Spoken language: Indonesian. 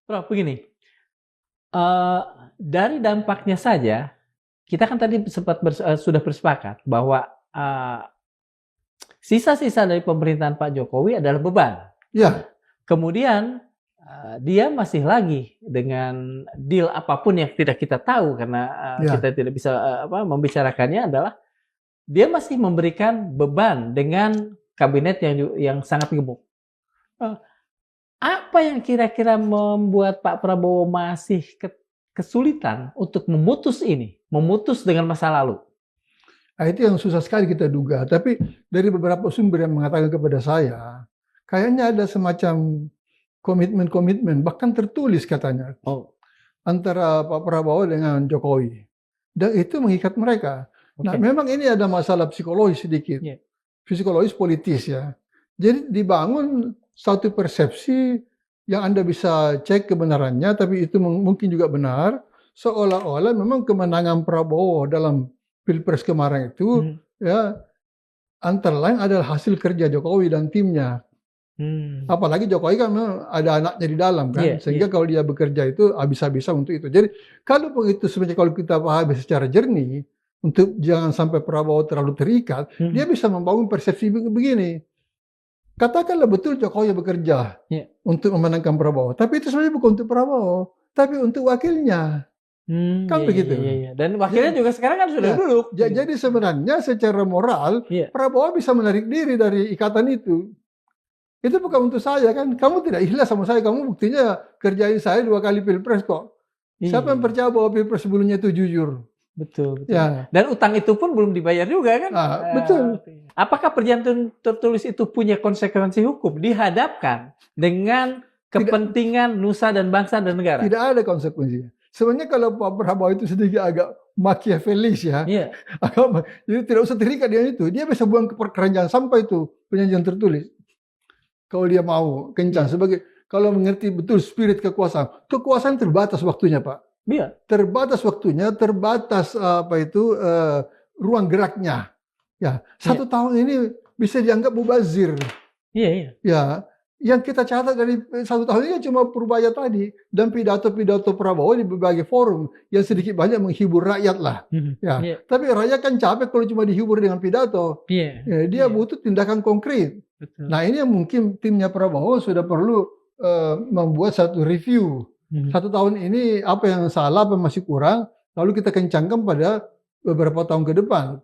Prof, begini, eee, dari dampaknya saja, kita kan tadi sudah bersepakat bahwa, eee, sisa-sisa dari pemerintahan Pak Jokowi adalah beban. Ya, Kemudian, dia masih lagi dengan deal apapun yang tidak kita tahu karena, ya. kita tidak bisa, membicarakannya adalah dia masih memberikan beban dengan kabinet yang sangat gemuk. Eee, Apa yang kira-kira membuat Pak Prabowo masih kesulitan untuk memutus ini, memutus dengan masa lalu? Nah, itu yang susah sekali kita duga. Tapi dari beberapa sumber yang mengatakan kepada saya, kayaknya ada semacam komitmen-komitmen, bahkan tertulis katanya, Oh, antara Pak Prabowo dengan Jokowi. Dan itu mengikat mereka. Nah, oke. memang ini ada masalah psikologis sedikit. Iya. Psikologis politis ya. Jadi dibangun satu persepsi yang Anda bisa cek kebenarannya, tapi itu mungkin juga benar, seolah-olah memang kemenangan Prabowo dalam Pilpres kemarin itu Mhm. ya antara lain adalah hasil kerja Jokowi dan timnya. Mmm. Apalagi Jokowi kan memang ada anaknya di dalam kan, Iya, iya. sehingga kalau dia bekerja itu habis-habisan untuk itu. Jadi kalaupun itu sebenarnya kalau kita pahami secara jernih, untuk jangan sampai Prabowo terlalu terikat, dia Mhm. bisa membangun persepsi begini. Katakanlah betul Jokowi bekerja Iya. untuk memenangkan Prabowo, tapi itu sebenarnya bukan untuk Prabowo, tapi untuk wakilnya, kan Iya, iya, iya, begitu. iya. Dan wakilnya juga sekarang kan sudah Ya, duduk, gitu. jadi sebenarnya secara moral Iya. Prabowo bisa menarik diri dari ikatan itu. Itu bukan untuk saya kan, kamu tidak ikhlas sama saya, kamu buktinya kerjain saya 2 kali pilpres kok. Siapa yang Iya. percaya bahwa pilpres sebelumnya itu jujur? Betul, betul. Ya, Dan utang itu pun belum dibayar juga kan? betul. Apakah perjanjian tertulis itu punya konsekuensi hukum dihadapkan dengan kepentingan nusa dan bangsa dan negara? Tidak ada konsekuensinya. Sebenarnya kalau Pak Prabowo itu sedikit agak Machiavellis ya, Iya. jadi tidak usah terikat dengan itu. Dia bisa buang ke keranjang sampah itu perjanjian tertulis. Kalau dia mau kencang sebagai kalau mengerti betul spirit kekuasaan. Kekuasaan terbatas waktunya, Pak. Iya. Terbatas waktunya, terbatas ruang geraknya. Ya, 1 tahun ini bisa dianggap mubazir. Iya, iya. Ya, yang kita catat dari 1 tahun ini cuma Purbaya tadi dan pidato-pidato Prabowo di berbagai forum yang sedikit banyak menghibur rakyat lah. Ya, Iya. tapi rakyat kan capek kalau cuma dihibur dengan pidato. Iya. Ya, dia butuh tindakan konkret. Betul. Nah, ini yang mungkin timnya Prabowo sudah perlu membuat satu review. 1 tahun ini apa yang salah, apa yang masih kurang, lalu kita kencangkan pada beberapa tahun ke depan.